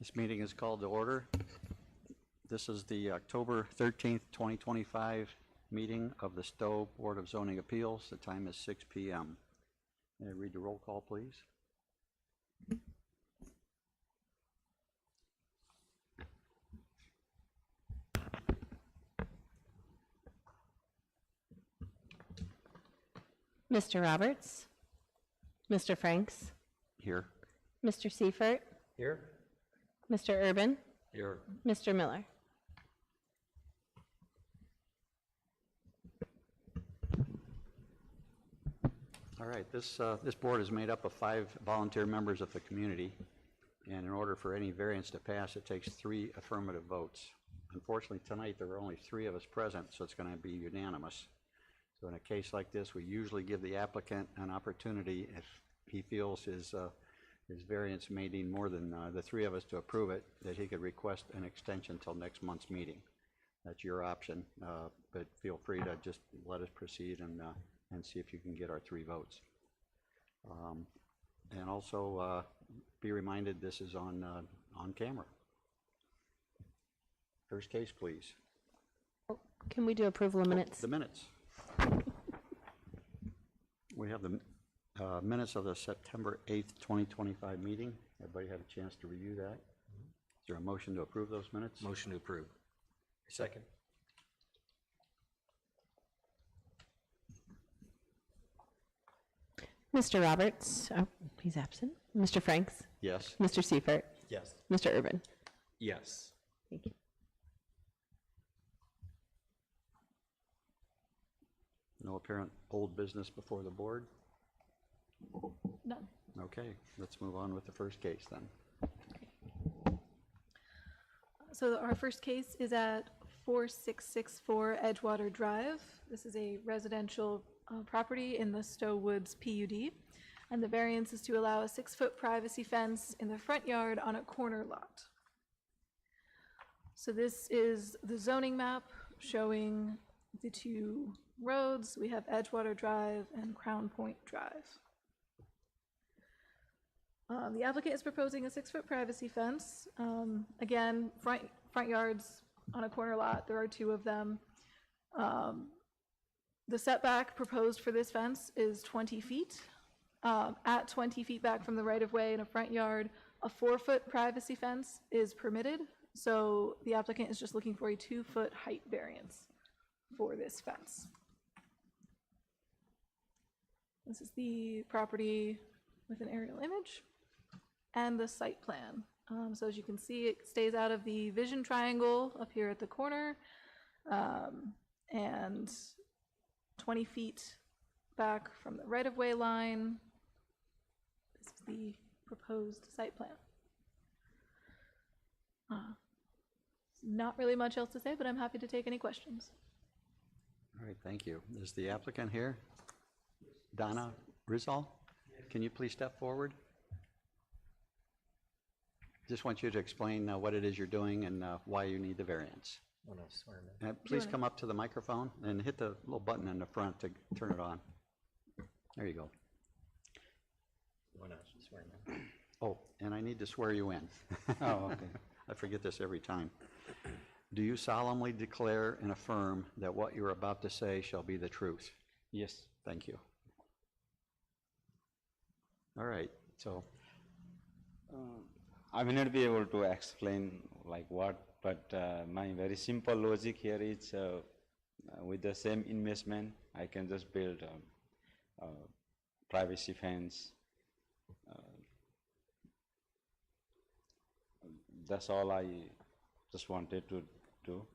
This meeting is called to order. This is the October 13th, 2025 meeting of the Stow Board of Zoning Appeals. The time is 6 p.m. May I read the roll call, please? Mr. Roberts, Mr. Franks, Here. Mr. Seifert, Here. Mr. Urban, Here. Mr. Miller. All right, this board is made up of 5 volunteer members of the community, and in order for any variance to pass, it takes 3 affirmative votes. Unfortunately, tonight there are only 3 of us present, so it's going to be unanimous. So in a case like this, we usually give the applicant an opportunity, if he feels his variance may need more than the 3 of us to approve it, that he could request an extension until next month's meeting. That's your option, but feel free to just let us proceed and see if you can get our 3 votes. And also be reminded this is on camera. First case, please. Can we do approval of minutes? The minutes. We have the minutes of the September 8th, 2025 meeting. Everybody had a chance to review that. Is there a motion to approve those minutes? Motion to approve. Second. Mr. Roberts, oh, he's absent. Mr. Franks, Yes. Mr. Seifert, Yes. Mr. Urban. Yes. Thank you. No apparent old business before the board? None. Okay, let's move on with the first case then. So our first case is at 4664 Edgewater Drive. This is a residential property in the Stow Woods PUD, and the variance is to allow a 6-foot privacy fence in the front yard on a corner lot. So this is the zoning map showing the 2 roads. We have Edgewater Drive and Crown Point Drive. The applicant is proposing a 6-foot privacy fence. Again, front yards on a corner lot. There are 2 of them. The setback proposed for this fence is 20 feet. At 20 feet back from the right-of-way in a front yard, a 4-foot privacy fence is permitted. So the applicant is just looking for a 2-foot height variance for this fence. This is the property with an aerial image and the site plan. So as you can see, it stays out of the vision triangle up here at the corner, and 20 feet back from the right-of-way line. This is the proposed site plan. Not really much else to say, but I'm happy to take any questions. All right, thank you. Is the applicant here? Donna Rizal? Can you please step forward? Just want you to explain what it is you're doing and why you need the variance. Please come up to the microphone and hit the little button in the front to turn it on. There you go. Oh, and I need to swear you in. Oh, okay. I forget this every time. Do you solemnly declare and affirm that what you're about to say shall be the truth? Yes. Thank you. All right, so. I may not be able to explain like what, but my very simple logic here is with the same investment, I can just build a privacy fence. That's all I just wanted to do.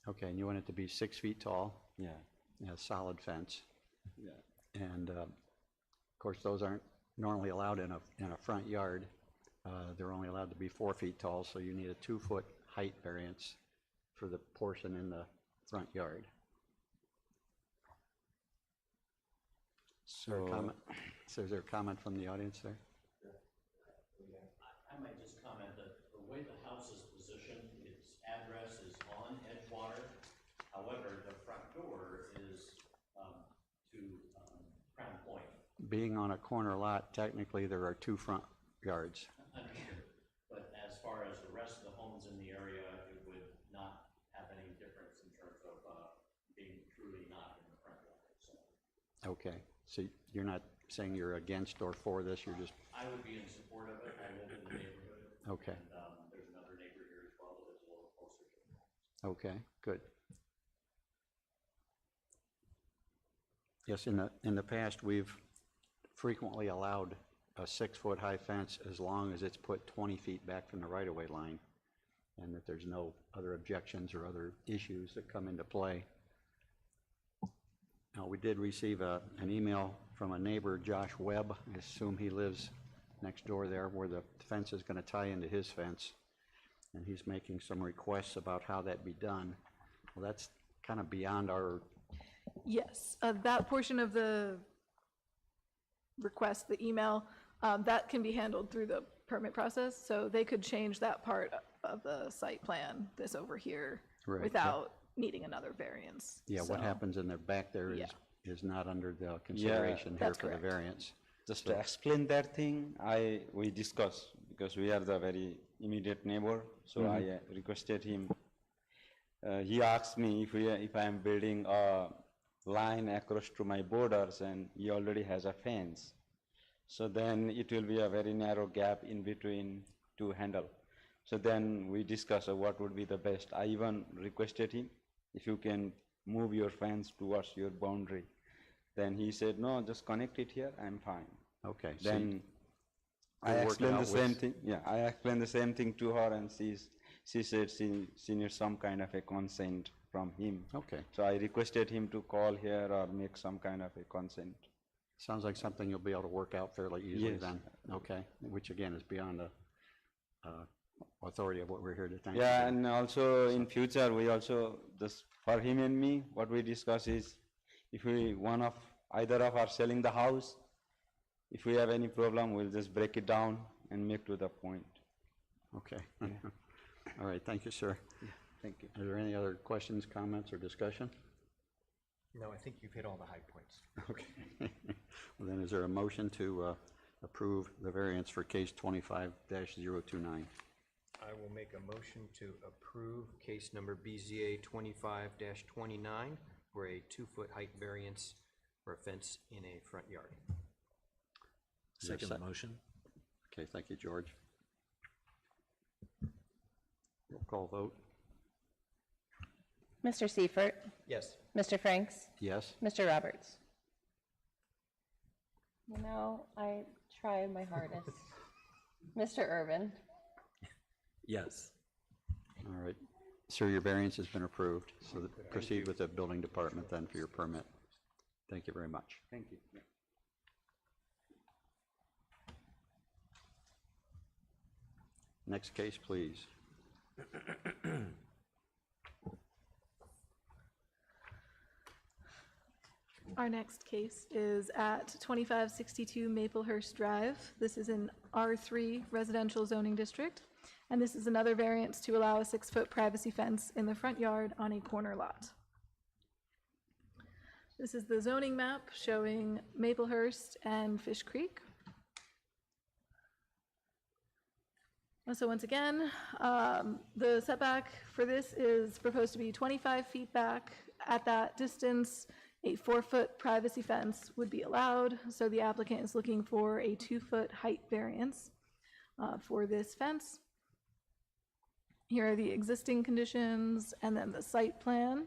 Okay, and you want it to be 6 feet tall? Yeah. A solid fence. Yeah. And of course, those aren't normally allowed in a front yard. They're only allowed to be 4 feet tall, so you need a 2-foot height variance for the portion in the front yard. So, is there a comment from the audience there? I might just comment that the way the house is positioned, its address is on Edgewater. However, the front door is to Crown Point. Being on a corner lot, technically there are 2 front yards. Understood. But as far rest of the homes in the area, it would not have any difference in terms of being truly not in the front yard, so. Okay, so you're not saying you're against or for this, you're just, I would be in support of it. I live in the neighborhood. okay, And there's another neighbor here as well that is a little closer to me. okay, good. Yes, in the past, we've frequently allowed a 6-foot high fence as long as it's put 20 feet back from the right-of-way line, and that there's no other objections or other issues that come into play. Now, we did receive an email from a neighbor, Josh Webb. I assume he lives next door there, where the fence is going to tie into his fence, and he's making some requests about how that be done. Well, that's kind of beyond our, Yes, that portion of the request, the email, that can be handled through the permit process, so they could change that part of the site plan, this over here, Right, yeah. without needing another variance. yeah, what So, happens in the back there Yeah. is not under the consideration here That's for the correct. variance. Just to explain that thing, we discussed, because we are the very immediate neighbor, so I requested him. He asked me if I am building a line across to my borders, and he already has a fence. So then it will be a very narrow gap in between to handle. So then we discussed what would be the best. I even requested him, if you can move your fence towards your boundary. Then he said, no, just connect it here, I'm fine. Okay, so Then I you're working explained out the same with- thing, yeah, I explained the same thing to her, and she said she needs some kind of a consent from him. okay, So I requested him to call here or make some kind of a consent. sounds like something you'll be able to work out fairly easily Yes. then. Okay, which again is beyond the authority of what we're here to thank you Yeah, for. and also in future, we also, just for him and me, what we discuss is, if either of us selling the house, if we have any problem, we'll just break it down and make to the point. Okay. All right, thank you, sir. Thank you. Are there any other questions, comments, or discussion? No, I think you've hit all the high points. Okay. Well, then, is there a motion to approve the variance for case 25-029? I will make a motion to approve case number BZA 25-29 for a 2-foot height variance for a fence in a front yard. Is there a Second the sec- motion. Okay, thank you, George. Roll call vote. Mr. Seifert, Yes. Mr. Franks, Yes? Mr. Roberts. You know, I tried my hardest. Mr. Irvin, Yes. All right. Sir, your variance has been approved, so proceed with the building department then for your permit. Thank you very much. Thank you. Yeah. Next case, please. Our next case is at 2562 Maplehurst Drive. This is an R3 residential zoning district, and this is another variance to allow a 6-foot privacy fence in the front yard on a corner lot. This is the zoning map showing Maplehurst and Fish Creek. So once again, the setback for this is proposed to be 25 feet back. At that distance, a 4-foot privacy fence would be allowed. So the applicant is looking for a 2-foot height variance for this fence. Here are the existing conditions and then the site plan.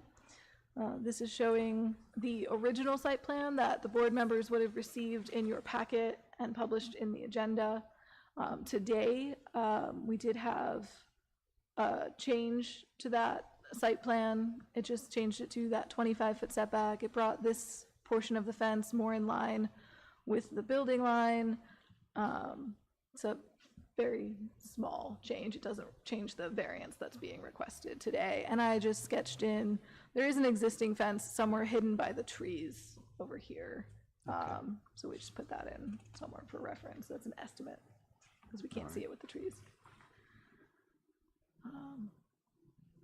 This is showing the original site plan that the board members would have received in your packet and published in the agenda. Today, we did have a change to that site plan. It just changed it to that 25-foot setback. It brought this portion of the fence more in line with the building line. It's a very small change. It doesn't change the variance that's being requested today. And I just sketched in, there is an existing fence somewhere hidden by the trees over here. So we just put that in somewhere for reference. That's an estimate, because we can't see it with the trees.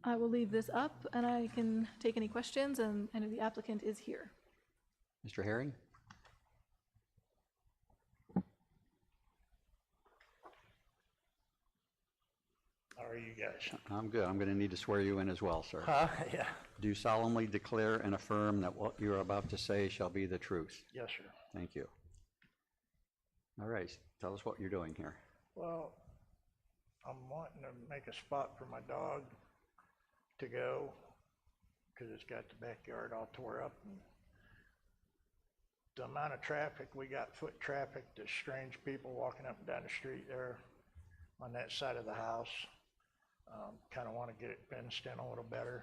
I will leave this up, and I can take any questions, and I know the applicant is here. Mr. Herring? All are you guys? I'm good. I'm going to need to swear you in as well, sir. Yeah. Do you solemnly declare and affirm that what you are about to say shall be the truth? Yes, sir. Thank you. All right, tell us what you're doing here. Well, I'm wanting to make a spot for my dog to go, because it's got the backyard all tore up. And the amount of traffic, we got foot traffic, there's strange people walking up and down the street there on that side of the house. Kind of want to get it fenced in a little better.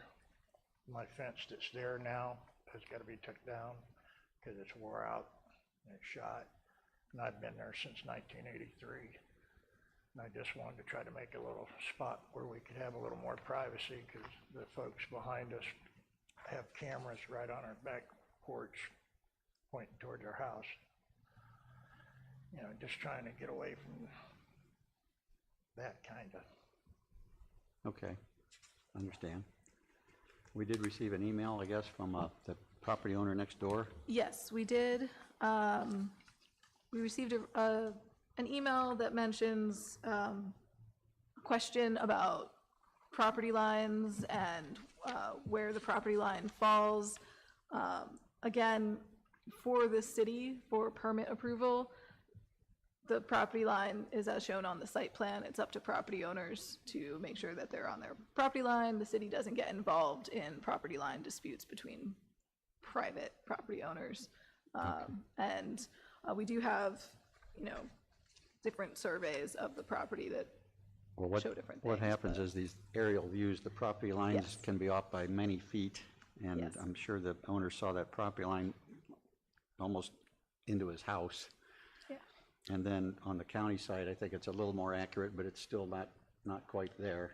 My fence that's there now has got to be took down because it's wore out and it's shot. And I've been there since 1983. And I just wanted to try to make a little spot where we could have a little more privacy, because the folks behind us have cameras right on our back porch pointing towards our house. You know, just trying to get away from that kind of. Okay, understand. We did receive an email, I guess, from the property owner next door. Yes, we did. We received an email that mentions a question about property lines and where the property line falls. Again, for the city, for permit approval, the property line is as shown on the site plan. It's up to property owners to make sure that they're on their property line. The city doesn't get involved in property line disputes between private property owners. And we do have, you know, different surveys of the property that Well, show different things. what happens is these aerial views, the property lines Yes. can be off by many feet, and Yes. I'm sure the owner saw that property line almost into his house. Yeah. And then on the county side, I think it's a little more accurate, but it's still not quite there.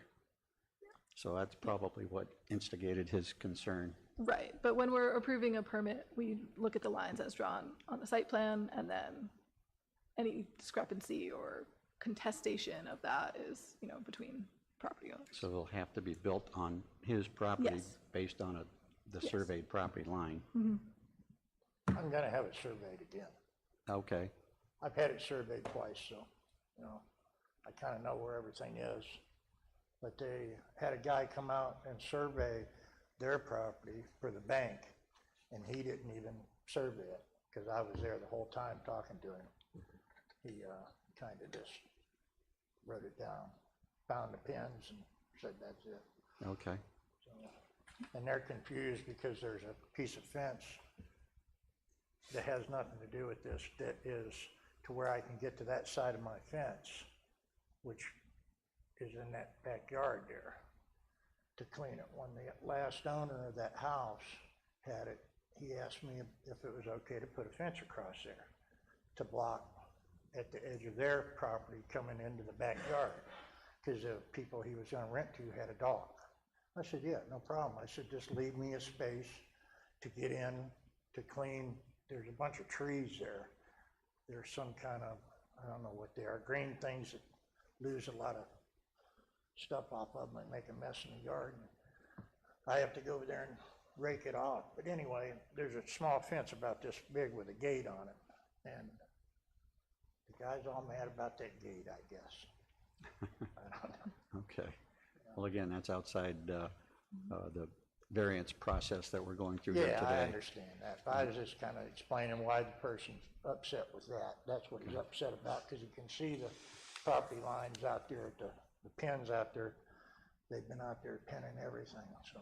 So that's probably what instigated his concern. Right, but when we're approving a permit, we look at the lines as drawn on the site plan, and then any discrepancy or contestation of that is, you know, between property owners. So it'll have to be built on his property Yes. based on the Yes. surveyed property line. I'm gonna have it surveyed again. Okay, I've had it surveyed twice, so, you know, I kind of know where everything is. But they had a guy come out and survey their property for the bank, and he didn't even survey it, because I was there the whole time talking to him. He kind of just wrote it down, found the pins, and said that's it. okay. So, and they're confused because there's a piece of fence that has nothing to do with this, that is to where I can get to that side of my fence, which is in that backyard there, to clean it. When the last owner of that house had it, he asked me if it was okay to put a fence across there to block at the edge of their property coming into the backyard, because the people he was gonna rent to had a dog. I said, yeah, no problem. I said, just leave me a space to get in, to clean. There's a bunch of trees there. There's some kind of, I don't know what they are, green things that lose a lot of stuff off of them and make a mess in the yard. I have to go over there and rake it off. But anyway, there's a small fence about this big with a gate on it. And the guy's all mad about that gate, I guess. I don't know. Okay. Well, again, that's outside the variance process that we're going through here Yeah, I today. understand that. But I was just kind of explaining why the person's upset with that. That's what he's upset about, because you can see the property lines out there, the pins out there. They've been out there pinning everything, so.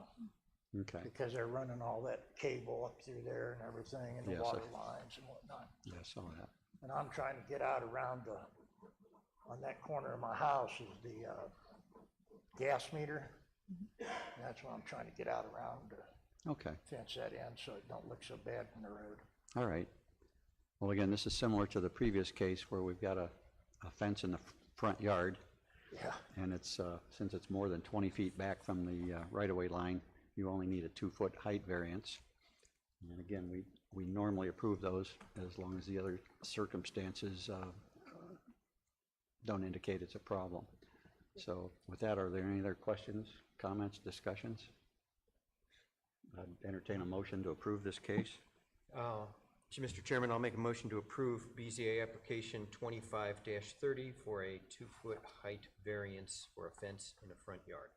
Okay, Because they're running all that cable up through there and everything, and the Yes, water lines and whatnot. yeah, I saw that. And I'm trying to get out around on that corner of my house is the gas meter. And that's what I'm trying to get out around to Okay, fence that in so it don't look so bad from the road. all right. Well, again, this is similar to the previous case where we've got a fence in the front yard, Yeah, and it's, since it's more than 20 feet back from the right-of-way line, you only need a 2-foot height variance. And again, we normally approve those as long as the other circumstances don't indicate it's a problem. So with that, are there any other questions, comments, discussions? I'd entertain a motion to approve this case. Mr. Chairman, I'll make a motion to approve BZA application 25-30 for a 2-foot height variance for a fence in a front yard.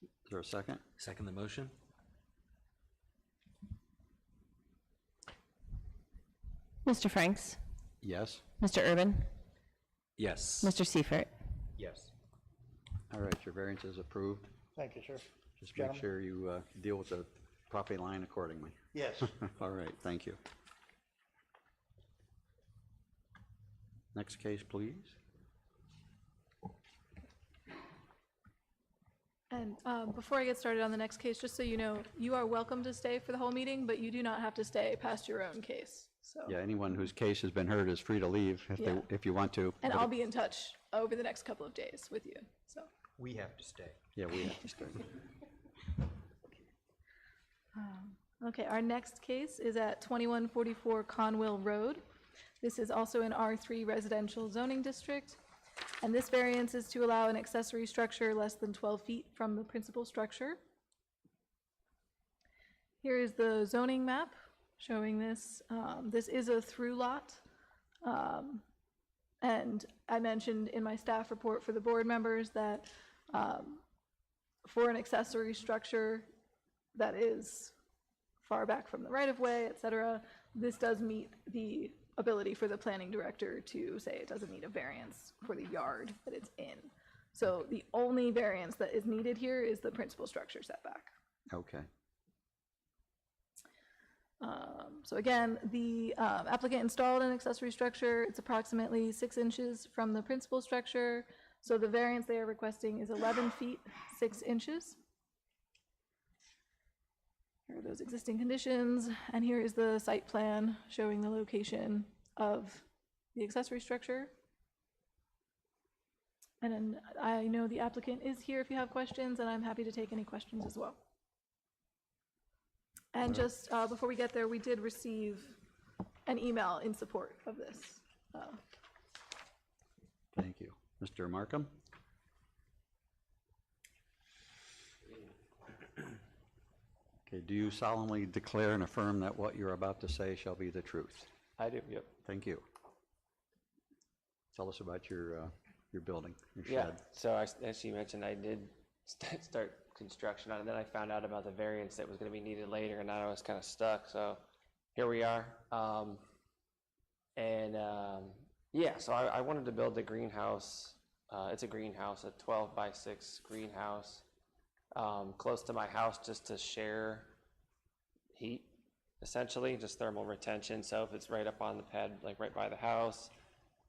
Is there a second? Second the motion? Mr. Franks, Yes? Mr. Urban, Yes. Mr. Seifert. Yes. All right, your variance is approved. Thank you, sir. Just make Gentlemen? sure you deal with the property line accordingly. Yes. All right, thank you. Next case, please. And before I get started on the next case, just so you know, you are welcome to stay for the whole meeting, but you do not have to stay past your own case, so. Yeah, anyone whose case has been heard is free to leave Yeah. if you want to. And but I'll be in touch over the next couple of days with you, so. We have to stay. Yeah, we have to start. Okay, our next case is at 2144 Conwell Road. This is also an R3 residential zoning district, and this variance is to allow an accessory structure less than 12 feet from the principal structure. Here is the zoning map showing this. This is a through lot, and I mentioned in my staff report for the board members that for an accessory structure that is far back from the right-of-way, et cetera, this does meet the ability for the planning director to say it doesn't need a variance for the yard that it's in. So the only variance that is needed here is the principal structure setback. Okay. So again, the applicant installed an accessory structure. It's approximately 6 inches from the principal structure. So the variance they are requesting is 11 feet, 6 inches. Here are those existing conditions, and here is the site plan showing the location of the accessory structure. And then I know the applicant is here if you have questions, and I'm happy to take any questions as well. And just before we get there, we did receive an email in support of this. Thank you. Mr. Markham? Okay, do you solemnly declare and affirm that what you're about to say shall be the truth? I do, yep. Thank you. Tell us about your building, your Yeah, shed. so as you mentioned, I did start construction on it, and then I found out about the variance that was gonna be needed later, and now I was kind of stuck, so here we are. Yeah, so I wanted to build the greenhouse. It's a greenhouse, a 12 by 6 greenhouse, close to my house just to share heat, essentially, just thermal retention. So if it's right up on the pad, like right by the house,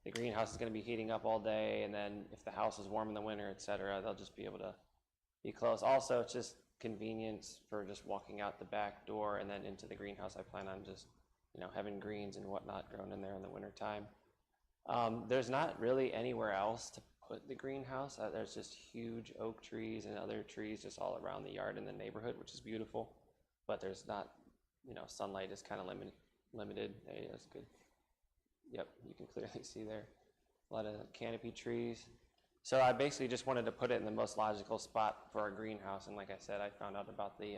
the greenhouse is going to be heating up all day, and then if the house is warm in the winter, et cetera, they'll just be able to be close. Also, it's just convenience for just walking out the back door and then into the greenhouse. I plan on just, having greens and whatnot grown in there in the winter time. There's not really anywhere else to put the greenhouse. There's just huge oak trees and other trees just all around the yard in the neighborhood, which is beautiful, but there's not, sunlight is kind of limited. Hey, that's good. Yep, you can clearly see there a lot of canopy trees. So I basically just wanted to put it in the most logical spot for our greenhouse, and like I said, I found out about the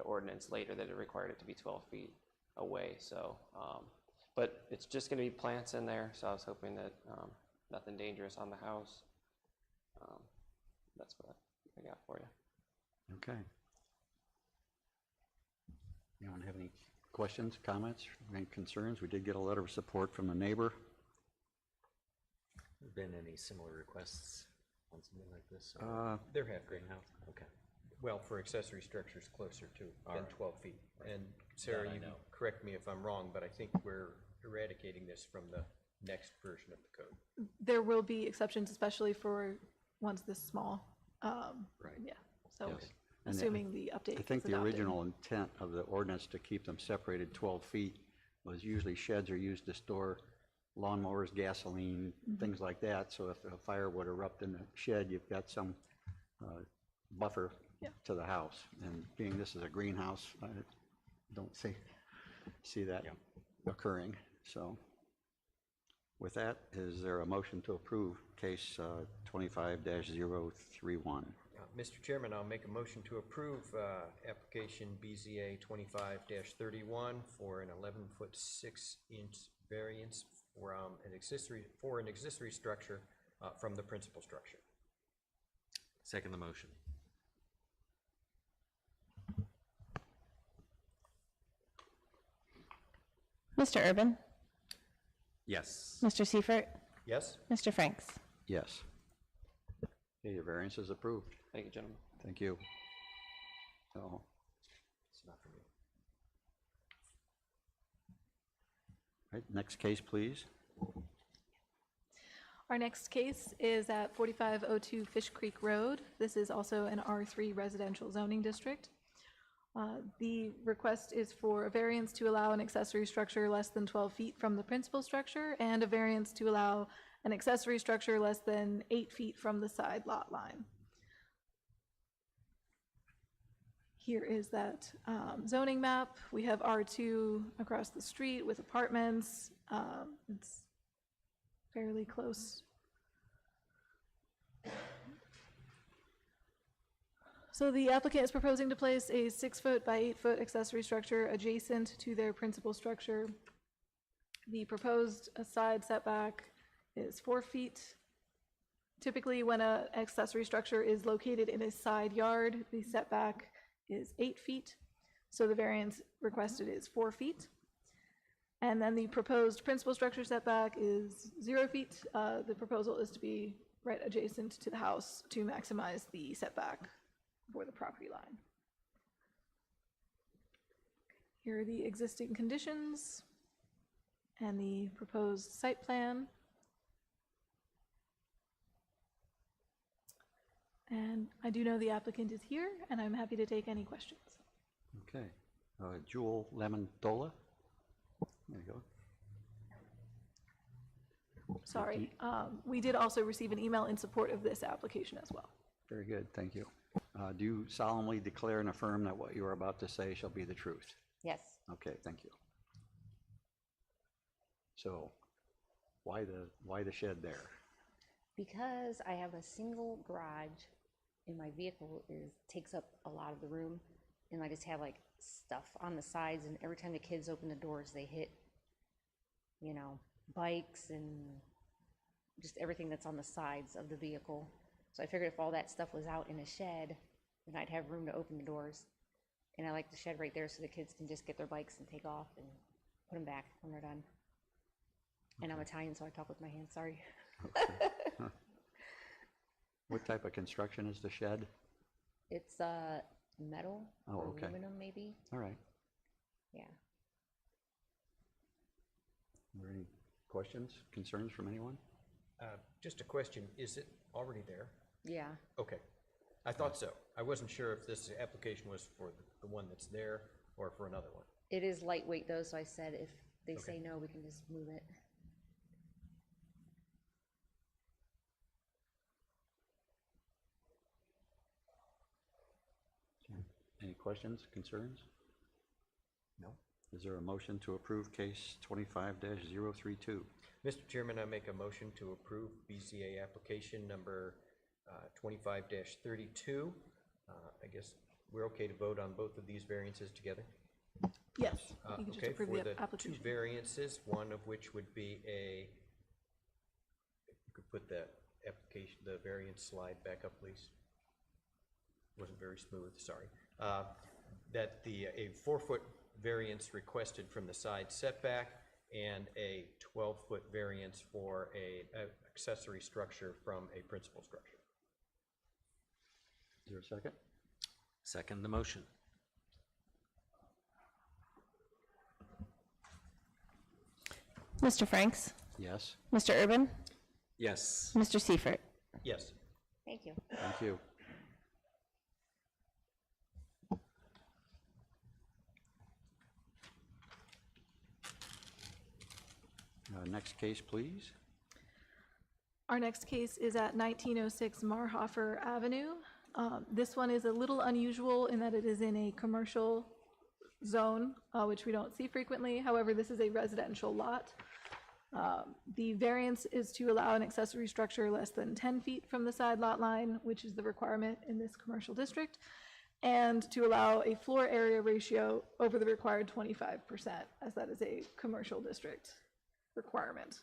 ordinance later that it required it to be 12 feet away. So, but it's just going to be plants in there, so I was hoping that nothing dangerous on the house. That's what I got for you. Okay. Anyone have any questions, comments, any concerns? We did get a letter of support from a neighbor. Been any similar requests on something like this? There have been. Greenhouse? Okay. Well, for accessory structures closer to than Alright. 12 feet. And Sarah, That I you know. correct me if I'm wrong, but I think we're eradicating this from the next version of the code. There will be exceptions, especially for ones this small. Right. Yeah, so Yes. And assuming the update I think is the adopted. original intent of the ordinance to keep them separated 12 feet was usually sheds are used to store lawnmowers, gasoline, things like that. So if a fire would erupt in the shed, you've got some buffer Yeah. to the house. And being this is a greenhouse, I don't see that occurring. So with that, is there a motion to approve case 25-031? Mr. Chairman, I'll make a motion to approve application BZA 25-31 for an 11-foot 6-inch variance from an accessory structure from the principal structure. Second the motion. Mr. Urban? Yes. Mr. Seifert? Yes? Mr. Franks? Yes. Okay, your variance is approved. Thank you, gentlemen. Thank you. So, It's not for me. right, next case, please. Our next case is at 4502 Fish Creek Road. This is also an R3 residential zoning district. The request is for a variance to allow an accessory structure less than 12 feet from the principal structure and a variance to allow an accessory structure less than 8 feet from the side lot line. Here is that zoning map. We have R2 across the street with apartments. It's fairly close. So the applicant is proposing to place a 6-foot by 8-foot accessory structure adjacent to their principal structure. The proposed side setback is 4 feet. Typically, when an accessory structure is located in a side yard, the setback is 8 feet. So the variance requested is 4 feet. And then the proposed principal structure setback is 0 feet. The proposal is to be right adjacent to the house to maximize the setback for the property line. Here are the existing conditions and the proposed site plan. And I do know the applicant is here, and I'm happy to take any questions. Okay. Jewel Lemondola. There you go. Sorry, we did also receive an email in support of this application as well. Very good, thank you. Do you solemnly declare and affirm that what you are about to say shall be the truth? Yes, Okay, thank you. So, why the shed there? because I have a single garage and my vehicle takes up a lot of the room, and I just have like stuff on the sides, and every time the kids open the doors, they hit, you know, bikes and just everything that's on the sides of the vehicle. So I figured if all that stuff was out in a shed, then I'd have room to open the doors. And I like the shed right there so the kids can just get their bikes and take off and put them back when they're done. And I'm Italian, so I talk with my hands, sorry. Huh. What type of construction is the shed? It's metal, Oh, or okay. aluminum maybe, All right. yeah. Are there any questions, concerns from anyone? Just a question, is it already there? Yeah, Okay, I thought so. I wasn't sure if this application was for the one that's there or for another one. it is lightweight though, so I said if they Okay. say no, we can just move it. Any questions, concerns? No. Is there a motion to approve case 25-032? Mr. Chairman, I make a motion to approve BZA application number 25-32. I guess we're okay to vote on both of these variances together? Yes, you can just Okay, approve for the the two application. variances, one of which would be you could put the application, the variance slide back up, please. Wasn't very smooth, sorry. That a 4-foot variance requested from the side setback and a 12-foot variance for a accessory structure from a principal structure. Is there a second? Second the motion. Mr. Franks? Yes, Mr. Urban? Yes. Mr. Seifert? Yes. Thank you. thank you. Next case, please. Our next case is at 1906 Marhofer Avenue. This one is a little unusual in that it is in a commercial zone, which we don't see frequently. However, this is a residential lot. The variance is to allow an accessory structure less than 10 feet from the side lot line, which is the requirement in this commercial district, and to allow a floor area ratio over the required 25%, as that is a commercial district requirement.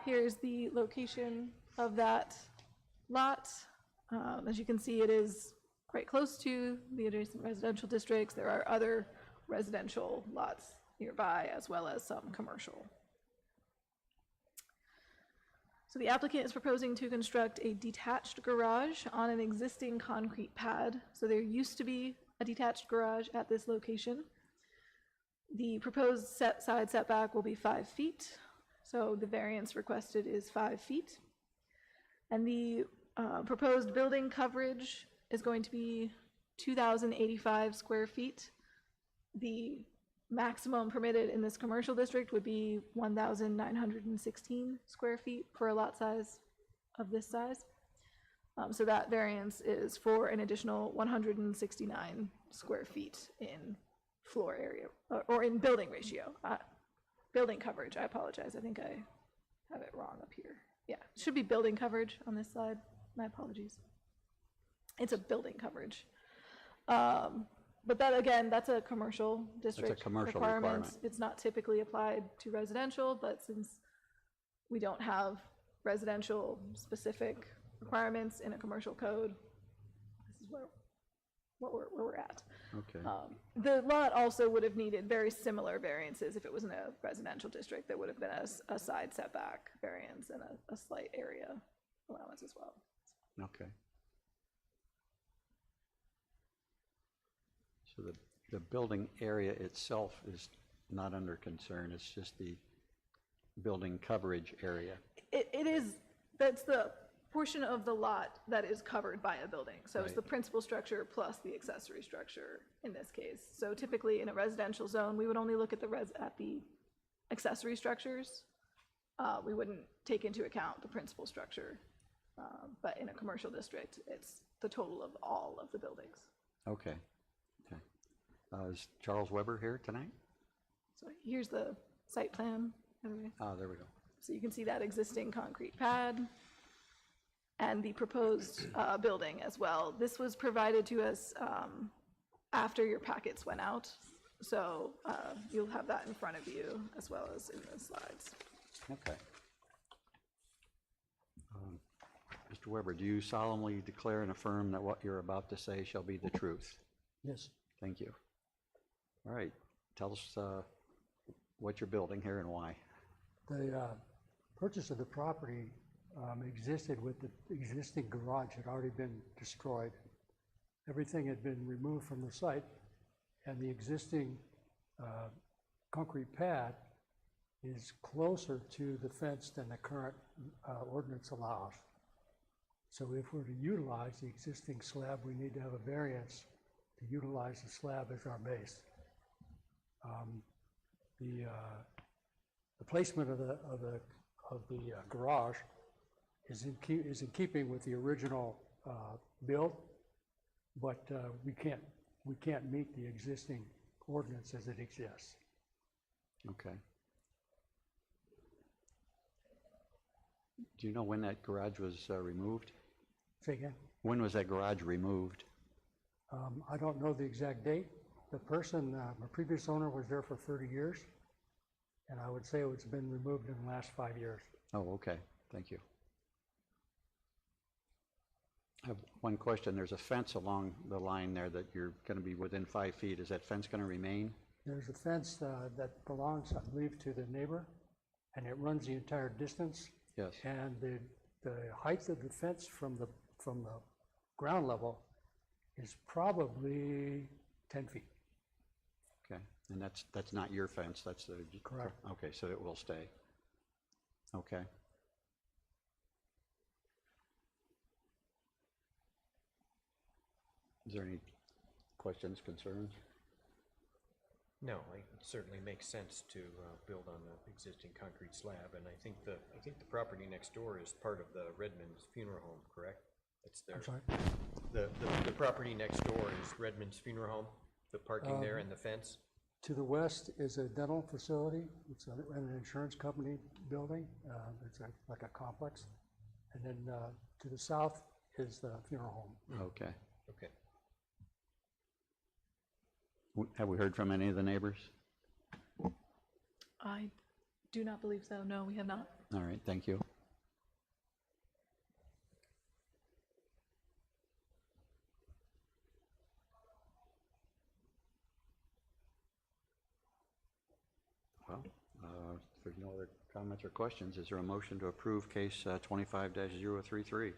Here's the location of that lot. As you can see, it is quite close to the adjacent residential districts. There are other residential lots nearby, as well as some commercial. So the applicant is proposing to construct a detached garage on an existing concrete pad. So there used to be a detached garage at this location. The proposed side setback will be 5 feet. So the variance requested is 5 feet. And the proposed building coverage is going to be 2,085 square feet. The maximum permitted in this commercial district would be 1,916 square feet for a lot size of this size. So that variance is for an additional 169 square feet in floor area, or in building ratio. Building coverage, I apologize. I think I have it wrong up here. Yeah, it should be building coverage on this slide. My apologies. It's a building coverage. But that, again, that's a commercial district commercial requirement. requirement. It's not typically applied to residential, but since we don't have residential specific requirements in a commercial code, this is where we're at. Okay. The lot also would have needed very similar variances if it was in a residential district. There would have been a side setback variance and a slight area allowance as well. Okay. So the building area itself is not under concern, it's just the building coverage area. It is, that's the portion of the lot that is covered by a building. So it's Right. the principal structure plus the accessory structure in this case. So typically in a residential zone, we would only look at the accessory structures. We wouldn't take into account the principal structure. But in a commercial district, it's the total of all of the buildings. Okay. Okay. Is Charles Weber here tonight? So here's the site plan. There we go. So you can see that existing concrete pad and the proposed building as well. This was provided to us after your packets went out. So you'll have that in front of you as well as in the slides. Okay. Mr. Weber, do you solemnly declare and affirm that what you're about to say shall be the truth? Yes. Thank you. All right. Tell us what you're building here and why. The purchase of the property existed with the existing garage had already been destroyed. Everything had been removed from the site, and the existing concrete pad is closer to the fence than the current ordinance allows. So if we're to utilize the existing slab, we need to have a variance to utilize the slab as our base. The placement of the garage is in keeping with the original build, but we can't meet the existing ordinance as it exists. Okay. Do you know when that garage was removed? Say again? When was that garage removed? I don't know the exact date. The person, my previous owner was there for 30 years, and I would say it's been removed in the last 5 years. Oh, okay. Thank you. I have one question. There's a fence along the line there that you're going to be within 5 feet. Is that fence going to remain? There's a fence that belongs, I believe, to the neighbor, and it runs the entire distance. Yes. And the height of the fence from the ground level is probably 10 feet. Okay. And that's not your fence. That's the Correct. Okay, so it will stay. Okay. Is there any questions, concerns? No, it certainly makes sense to build on the existing concrete slab, and I think the property next door is part of the Redmond's funeral home, correct? That's their. I'm sorry? The property next door is Redmond's funeral home, the parking there and the fence? To the west is a dental facility. It's an insurance company building. It's like a complex. And then to the south is the funeral home. Okay. Okay. Have we heard from any of the neighbors? I do not believe so. No, we have not. All right, thank you. Well, if there's no other comments or questions, is there a motion to approve case 25-033?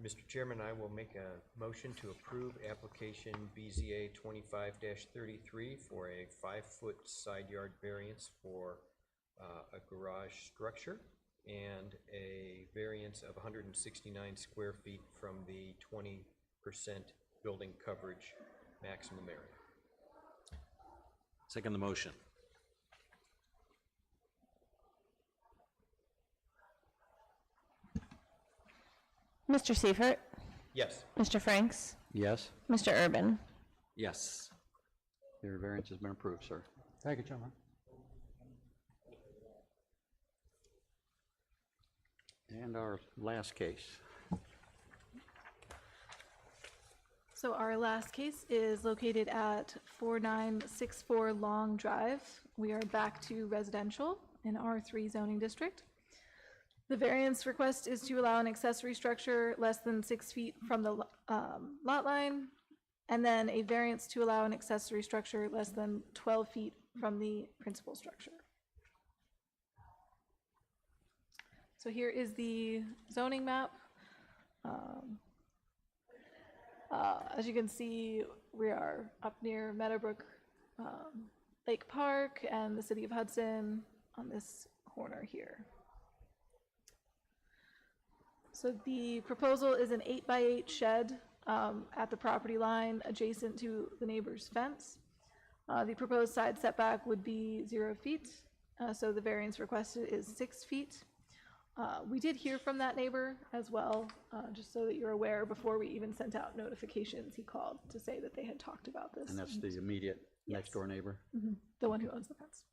Mr. Chairman, I will make a motion to approve application BZA 25-33 for a 5-foot side yard variance for a garage structure and a variance of 169 square feet from the 20% building coverage maximum area. Second the motion. Mr. Seifert, Yes. Mr. Franks, Yes, Mr. Urban. Yes. your variance has been approved, sir. Thank you, gentlemen. And our last case. So our last case is located at 4964 Long Drive. We are back to residential in R3 zoning district. The variance request is to allow an accessory structure less than 6 feet from the lot line, and then a variance to allow an accessory structure less than 12 feet from the principal structure. So here is the zoning map. As you can see, we are up near Meadowbrook Lake Park and the city of Hudson on this corner here. So the proposal is an 8x8 shed at the property line adjacent to the neighbor's fence. The proposed side setback would be 0 feet, so the variance requested is 6 feet. We did hear from that neighbor as well, just so that you're aware, before we even sent out notifications, he called to say that they had talked about this. And that's the immediate next door neighbor? The one who owns the fence.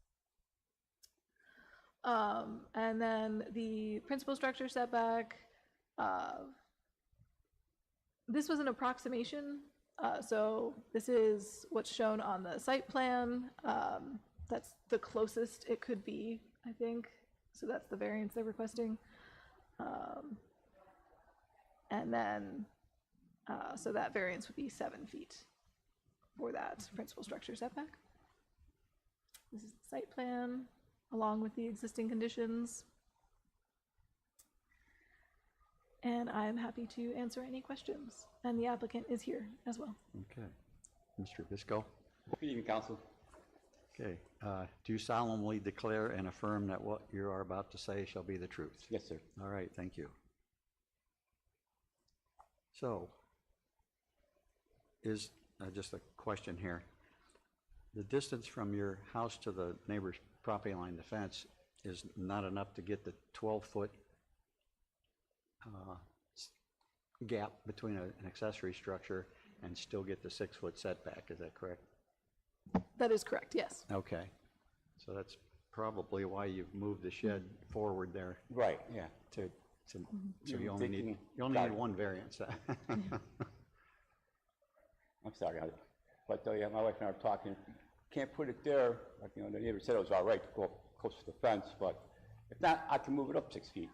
And then the principal structure setback, this was an approximation, so this is what's shown on the site plan. That's the closest it could be, I think. So that's the variance they're requesting. And then, so that variance would be 7 feet for that principal structure setback. This is the site plan, along with the existing conditions. And I'm happy to answer any questions. And the applicant is here as well. Okay. Mr. Visco? Good evening, Council. Okay. Do you solemnly declare and affirm that what you are about to say shall be the truth? Yes, sir. All right, thank you. So, is just a question here. The distance from your house to the neighbor's property line, the fence, is not enough to get the 12-foot gap between an accessory structure and still get the 6-foot setback, is that correct? That is correct, yes. Okay, so that's probably why you've moved the shed forward there. Right, yeah. So you only need one variance. I'm sorry, but yeah, my wife and I were talking. Can't put it there. Like, you know, the neighbor said it was all right to go close to the fence, but if not, I can move it up 6 feet.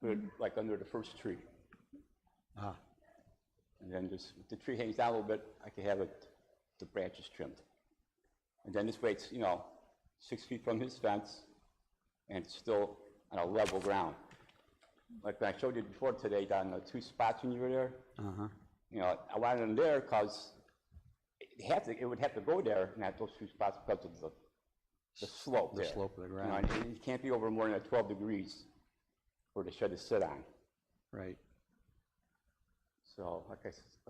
Put it like under the first tree. And then just, if the tree hangs down a little bit, I can have the branches trimmed. And then this way it's, 6 feet from his fence and it's still on a level ground. Like when I showed you before today, down the 2 spots when you were there, I wanted them there because it would have to go there and at those 2 spots because of the slope there. The slope of the ground. It can't be over more than 12 degrees for the shed to sit on. Right. So like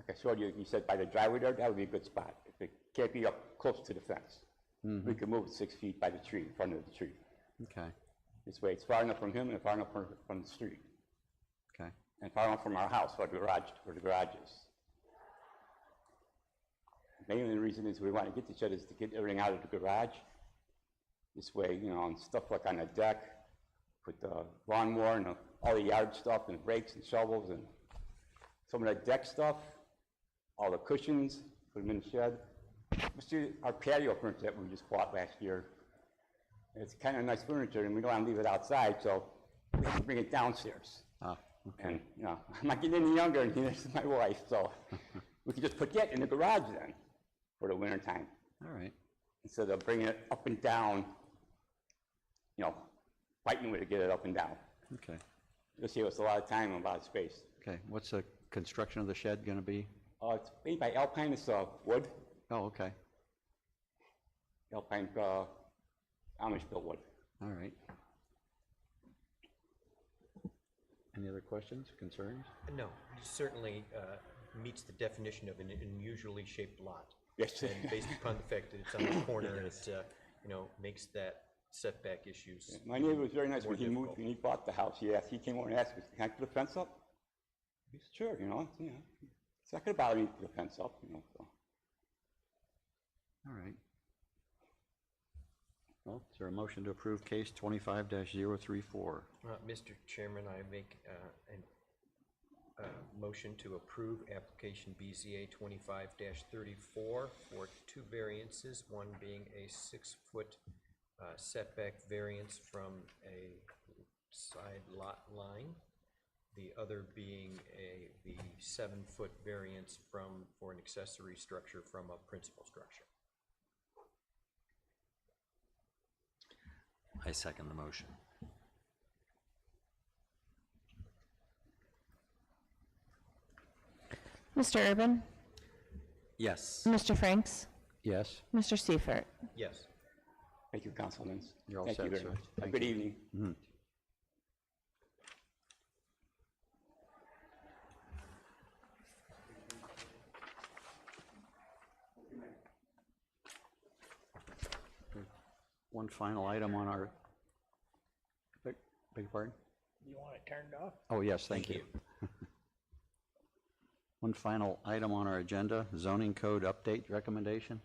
I showed you, you said by the driveway there, that would be a good spot. If it can't be up close to the fence, we can move it 6 feet by the tree, in front of the tree. Okay. This way it's far enough from him and far enough from the street. Okay. And far enough from our house where the garage is. mainly the reason is we want to get the shed is to get everything out of the garage. This way, you know, and stuff like on the deck, put the lawnmower and all the yard stuff and rakes and shovels and some of that deck stuff, all the cushions, put them in the shed. See our patio furniture that we just bought last year. It's kind of nice furniture, and we don't want to leave it outside, so we have to bring it downstairs. Ah, okay. And, you know, I'm not getting any younger, and this is my wife, so we can just put that in the garage then for the winter time. All right. Instead of bringing it up and down, you know, fighting with it to get it up and down. Okay. It'll save us a lot of time and a lot of space. Okay. What's the construction of the shed going to be? It's made by Alpine, it's wood. Oh, okay. Alpine Amish built wood. All right. Any other questions, concerns? No, it certainly meets the definition of an unusually shaped lot. Yes. And based upon the fact that it's on the corner, it, you know, makes that setback issues. My neighbor was very nice more when he moved, difficult. when he bought the house. He came over and asked me, can I put a fence up? He said, sure, you know, it's not gonna bother me to put a fence up, you know, so. All right. Well, is there a motion to approve case 25-034? Mr. Chairman, I make a motion to approve application BZA 25-34 for two variances, one being a 6-foot setback variance from a side lot line, the other being the 7-foot variance for an accessory structure from a principal structure. I second the motion. Mr. Urban? Yes. Mr. Franks? Yes. Mr. Seifert? Yes. Thank you, Councilman. You're all Thank set, you very sir. much. Thank Good you. evening. Mhm. One final item on our, beg your pardon? You want it turned off? Oh, yes, thank you. One final item on our agenda, zoning code update recommendation.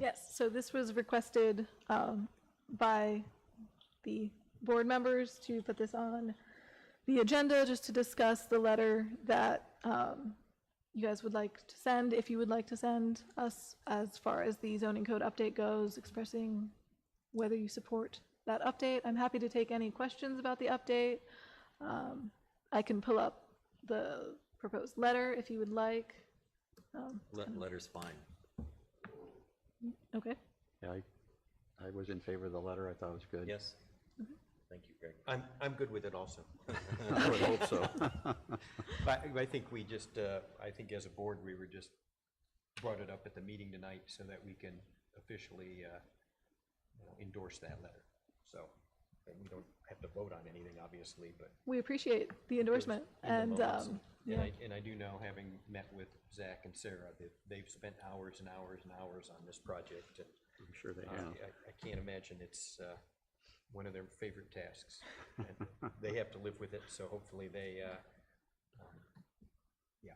Yes, so this was requested by the board members to put this on the agenda just to discuss the letter that you guys would like to send, if you would like to send us as far as the zoning code update goes, expressing whether you support that update. I'm happy to take any questions about the update. I can pull up the proposed letter if you would like. Letter's fine. Okay. Yeah, I was in favor of the letter. I thought it was good. Yes. Thank you, Greg. I'm good with it also. I would hope so. But I think we just, I think as a board, we were just brought it up at the meeting tonight so that we can officially you know, endorse that letter. So and we don't have to vote on anything, obviously, but. We appreciate the endorsement, in the and moments. yeah. And I do know, having met with Zach and Sarah, that they've spent hours and hours and hours on this project. And, I'm sure they have. I can't imagine it's one of their favorite tasks. And they have to live with it, so hopefully they, yeah.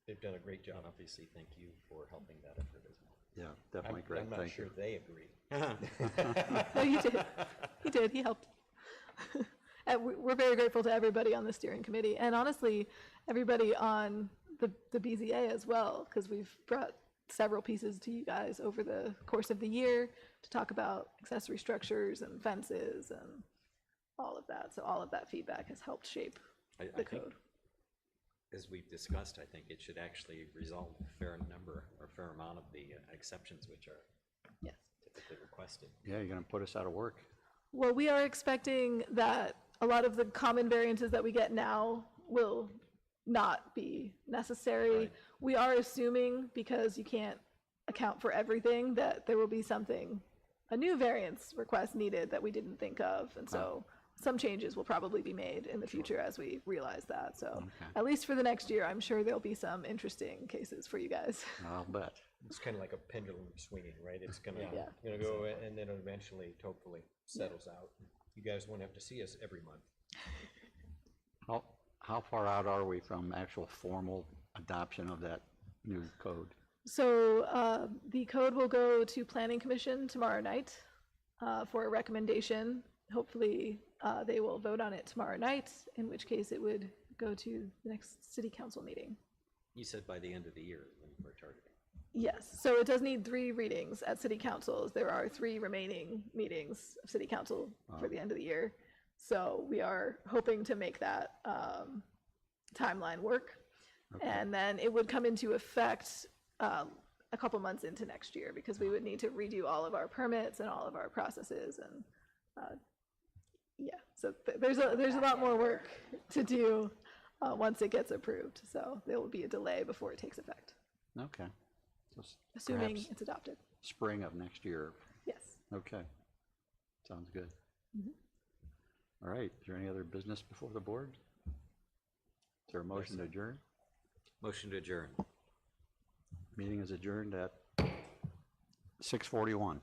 They've done a great job. And obviously, thank you for helping that effort as well. Yeah, definitely great. I'm not Thank sure you. they agree. No, you did. He did. He helped. And we're very grateful to everybody on the steering committee, and honestly, everybody on the BZA as well, because we've brought several pieces to you guys over the course of the year to talk about accessory structures and fences and all of that. So all of that feedback has helped shape I the think, code. as we've discussed, I think it should actually resolve a fair number or fair amount of the exceptions which are Yes. typically requested. Yeah, you're going to put us out of work. Well, we are expecting that a lot of the common variances that we get now will not be necessary. Right. We are assuming, because you can't account for everything, that there will be something, a new variance request needed that we didn't think of. And so some changes will probably be made in the future as we realize that. So at least for the next year, I'm sure there'll be some interesting cases for you guys. I'll bet. It's kind of like a pendulum swinging, right? It's gonna, Yeah. gonna go, and then eventually, hopefully, settles out. You guys won't have to see us every month. How far out are we from actual formal adoption of that new code? So the code will go to Planning Commission tomorrow night for a recommendation. Hopefully, they will vote on it tomorrow night, in which case it would go to the next city council meeting. You said by the end of the year when we're targeting. Yes, so it does need 3 readings at city councils. There are 3 remaining meetings of city council for the end of the year. So we are hoping to make that timeline work. Okay. And then it would come into effect a couple months into next year, because we would need to redo all of our permits and all of our processes. And yeah, so there's a lot more work to do once it gets approved. So there will be a delay before it takes effect, Okay. So assuming perhaps it's adopted. spring of next year. Yes. Okay. Sounds good. All right, is there any other business before the board? Is there a motion to adjourn? Motion to adjourn. Meeting is adjourned at 6:41.